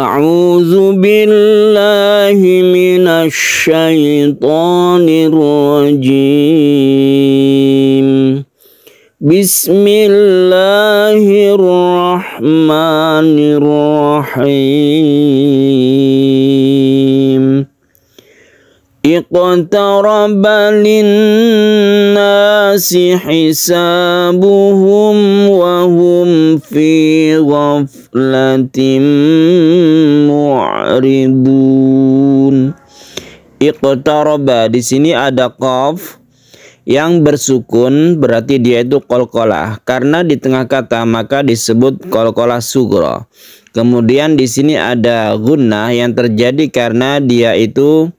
A'udzu billahi minasy syaithanir rajim. Bismillahirrahmanirrahim. Iqtaraba linnasi hisabuhum wa hum fi ghaflatin mu'ridun. Iqtaraba, di sini ada qaf yang bersukun, berarti dia itu qalqalah. Karena di tengah kata maka disebut qalqalah sughra. Kemudian di sini ada gunnah yang terjadi karena dia itu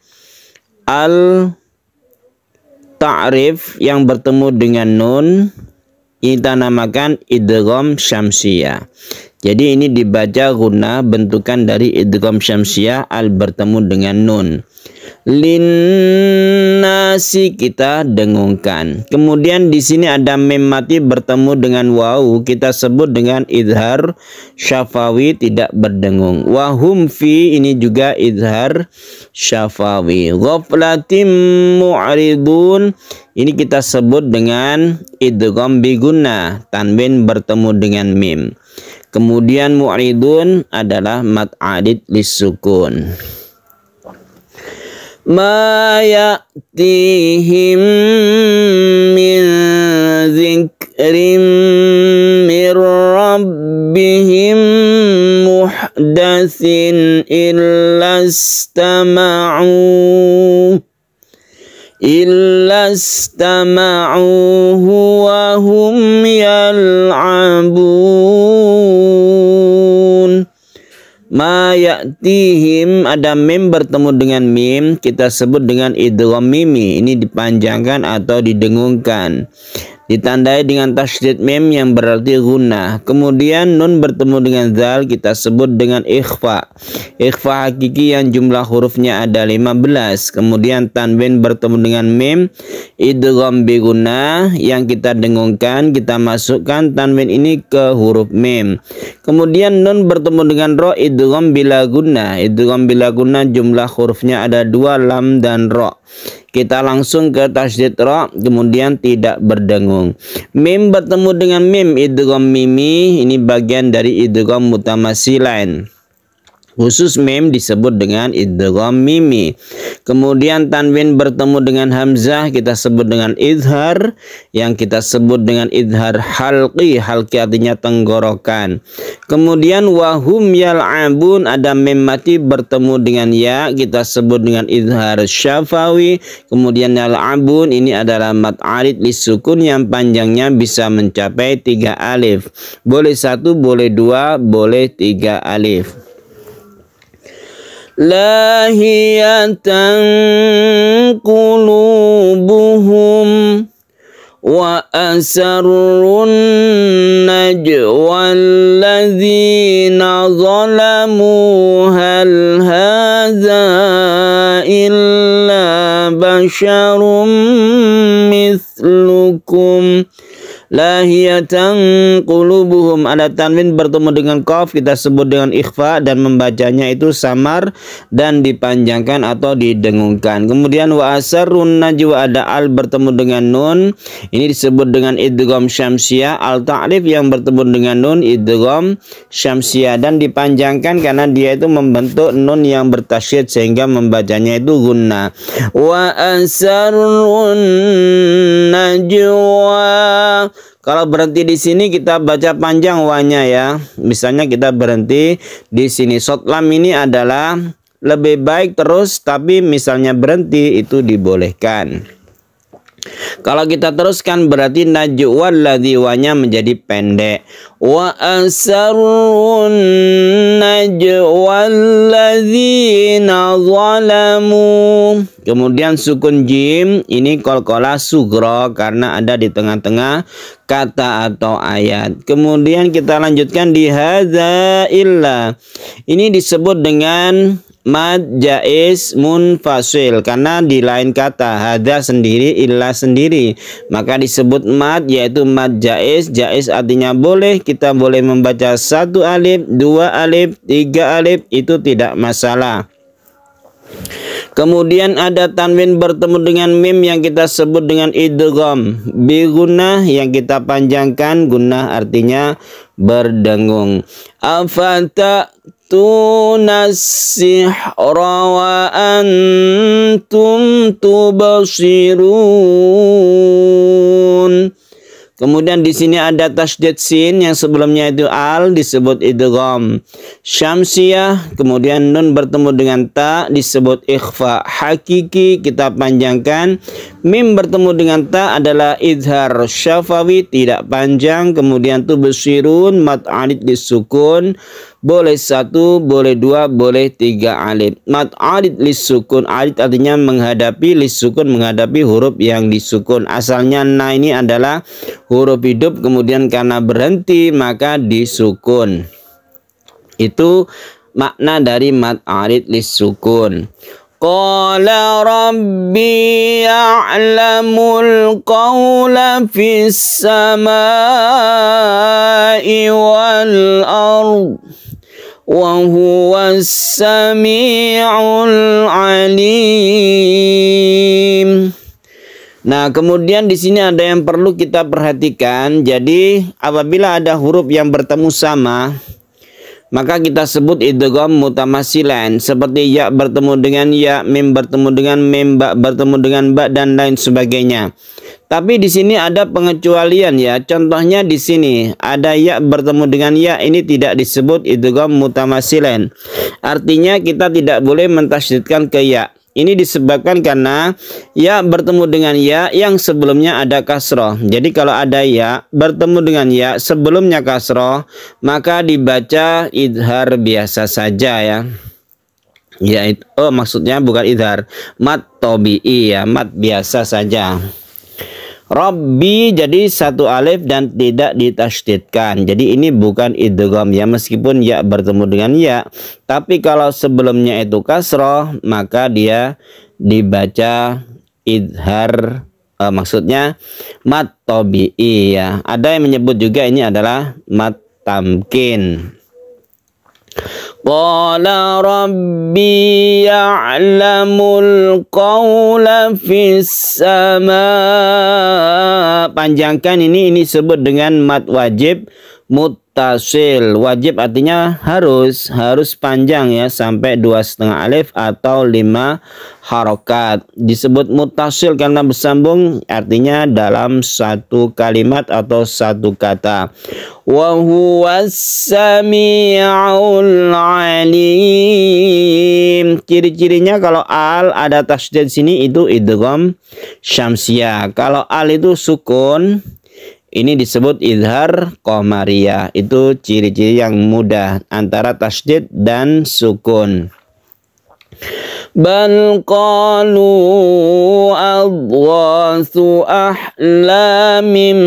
al-ta'rif yang bertemu dengan nun, kita namakan idgham syamsiyah. Jadi ini dibaca gunnah, bentukan dari idgham syamsiyah, al bertemu dengan nun. Linnasi kita dengungkan. Kemudian di sini ada mim mati bertemu dengan waw, kita sebut dengan idhar syafawi, tidak berdengung. Wahum fi, ini juga idhar syafawi. Ghaflatim mu'ridun, ini kita sebut dengan idgham bi gunnah, tanwin bertemu dengan mim. Kemudian mu'ridun adalah mad adid lisukun. Ma ya'tihim min dzikrin mir rabbihim muhdatsin illa istama'uhu wa hum yal'abun. Ma ya'tihim, ada mim bertemu dengan mim, kita sebut dengan idgham mimi. Ini dipanjangkan atau didengungkan, ditandai dengan tasydid mim yang berarti gunnah. Kemudian nun bertemu dengan zal, kita sebut dengan ikhfa. Ikhfa hakiki yang jumlah hurufnya ada 15. Kemudian tanwin bertemu dengan mim, idgham bi gunnah yang kita dengungkan, kita masukkan tanwin ini ke huruf mim. Kemudian nun bertemu dengan ro, idgham bila gunnah. Idgham bila gunnah jumlah hurufnya ada 2, lam dan ro. Kita langsung ke tasydid ro, kemudian tidak berdengung. Mim bertemu dengan mim, idgham mimi, ini bagian dari idgham mutamasilain. Khusus mim disebut dengan idgham mimi. Kemudian tanwin bertemu dengan hamzah, kita sebut dengan idhar, yang kita sebut dengan idhar halqi. Halqi artinya tenggorokan. Kemudian wahum yal'abun, ada mim mati bertemu dengan ya, kita sebut dengan idhar syafawi. Kemudian yal'abun, ini adalah mad arid lisukun yang panjangnya bisa mencapai 3 alif. Boleh 1, boleh 2, boleh 3 alif. Lahiyatan qulubuhum wa asarrun najwa alladzina zalamu hal hadza illa basyarum mithlukum. Lahiyatan qulubuhum, ada tanwin bertemu dengan qaf, kita sebut dengan ikhfa, dan membacanya itu samar dan dipanjangkan atau didengungkan. Kemudian wa asarrun najwa, ada al bertemu dengan nun, ini disebut dengan idgham syamsiyah. Al ta'rif yang bertemu dengan nun, idgham syamsiyah, dan dipanjangkan karena dia itu membentuk nun yang bertasydid sehingga membacanya itu gunnah. Wa asarrun najwa, kalau berhenti di sini kita baca panjang wanya ya. Misalnya kita berhenti di sini, short lam ini adalah lebih baik terus, tapi misalnya berhenti itu dibolehkan. Kalau kita teruskan berarti najwa alladzi, wanya menjadi pendek. Wa asarrun najwa alladzina zalamu. Kemudian sukun jim, ini qalqalah sughra karena ada di tengah-tengah kata atau ayat. Kemudian kita lanjutkan di hadza illa. Ini disebut dengan mad jaiz munfasil, karena di lain kata hada sendiri, illa sendiri, maka disebut mad, yaitu mad jaiz. Jaiz artinya boleh, kita boleh membaca 1 alif, 2 alif, 3 alif, itu tidak masalah. Kemudian ada tanwin bertemu dengan mim yang kita sebut dengan idgham bi gunnah, yang kita panjangkan. Gunnah artinya berdengung. Afata'tunas sihra wa antum tubsirun. Kemudian di sini ada tasydid sin, yang sebelumnya itu al disebut idgham syamsiyah. Kemudian nun bertemu dengan ta disebut ikhfa hakiki, kita panjangkan. Mim bertemu dengan ta adalah idhar syafawi, tidak panjang. Kemudian tubsirun mad alif disukun, boleh 1, boleh 2, boleh 3 alif. Mad alif lisukun, alif artinya menghadapi, lisukun menghadapi huruf yang disukun. Asalnya na ini adalah huruf hidup, kemudian karena berhenti maka disukun. Itu makna dari mad alif lisukun. Qala rabbi ya'lamul qawla fis samai wal ard wa huwas sami'ul alim. Nah, kemudian di sini ada yang perlu kita perhatikan. Jadi apabila ada huruf yang bertemu sama, maka kita sebut idgham mutamasilan, seperti ya bertemu dengan ya, mim bertemu dengan mim, ba bertemu dengan ba, dan lain sebagainya. Tapi di sini ada pengecualian ya. Contohnya di sini ada ya bertemu dengan ya, ini tidak disebut idgham mutamasilan. Artinya kita tidak boleh mentasydidkan ke ya. Ini disebabkan karena ya bertemu dengan ya yang sebelumnya ada kasroh. Jadi kalau ada ya bertemu dengan ya sebelumnya kasroh, maka dibaca idhar biasa saja ya. Ya, maksudnya bukan idhar, mad tobi'i ya, mad biasa saja. Rabbi jadi 1 alif dan tidak ditasydidkan. Jadi ini bukan idgham ya, meskipun ya bertemu dengan ya. Tapi kalau sebelumnya itu kasroh, maka dia dibaca idhar, maksudnya mad tobi'i ya. Ada yang menyebut juga ini adalah mad tamkin. Qala rabbi ya'lamul qawla fis sama. Panjangkan ini disebut dengan mad wajib muttasil. Wajib artinya harus panjang ya, sampai 2,5 alif atau 5 harokat. Disebut muttasil karena bersambung, artinya dalam satu kalimat atau satu kata. Wa huwas sami'ul alim. Ciri-cirinya kalau al ada tasydid sini itu idgham syamsiyah. Kalau al itu sukun, ini disebut idhar qamariyah. Itu ciri-ciri yang mudah antara tasydid dan sukun. Bal qalu adghasu ahlamin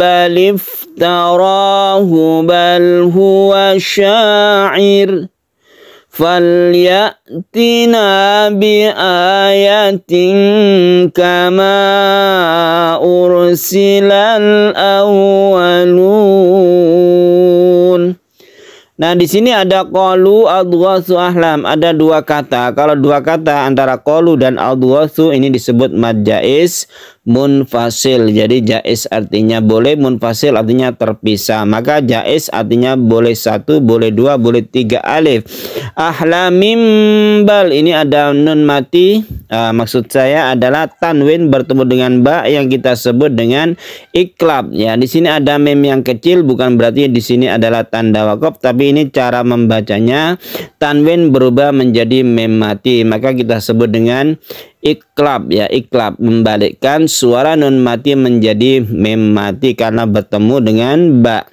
bal iftarahu bal huwa sya'ir falyatina bi ayatin kama ursilal awwalun. Nah, di sini ada qalu adghasu ahlam, ada 2 kata. Kalau 2 kata antara qalu dan adghasu ini disebut mad jaiz munfasil. Jadi jaiz artinya boleh, munfasil artinya terpisah. Maka jaiz artinya boleh 1, boleh 2, boleh 3 alif. Ahlamim bal, ini ada nun mati. Maksud saya adalah tanwin bertemu dengan ba yang kita sebut dengan iklab ya. Di sini ada mim yang kecil, bukan berarti di sini adalah tanda wakaf, tapi ini cara membacanya. Tanwin berubah menjadi mim mati, maka kita sebut dengan iklab ya. Iklab membalikkan suara nun mati menjadi mim mati karena bertemu dengan ba.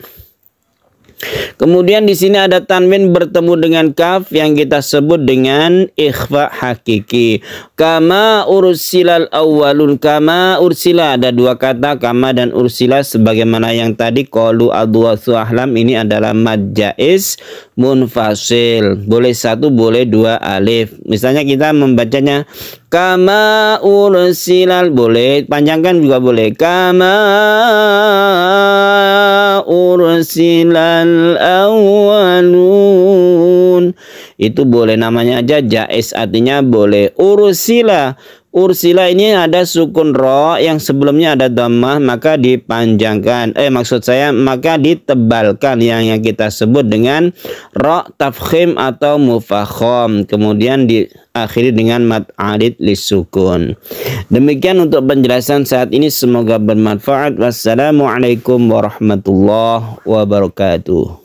Kemudian di sini ada tanwin bertemu dengan kaf yang kita sebut dengan ikhfa hakiki. Kama ursilal awwalun, kama ursila, ada dua kata kama dan ursila sebagaimana yang tadi qalu adwasu ahlam, ini adalah mad jaiz munfasil. Boleh satu, boleh dua alif. Misalnya kita membacanya kama ursilal, boleh panjangkan juga boleh. Kama ursilal awwalun, itu boleh, namanya aja jaiz, artinya boleh. Ursila, ursila ini ada sukun ro yang sebelumnya ada dhammah, maka dipanjangkan, maka ditebalkan yang kita sebut dengan ro tafkhim atau mufakhom, kemudian diakhiri dengan mad alid lisukun. Demikian untuk penjelasan saat ini, semoga bermanfaat. Wassalamualaikum warahmatullahi wabarakatuh.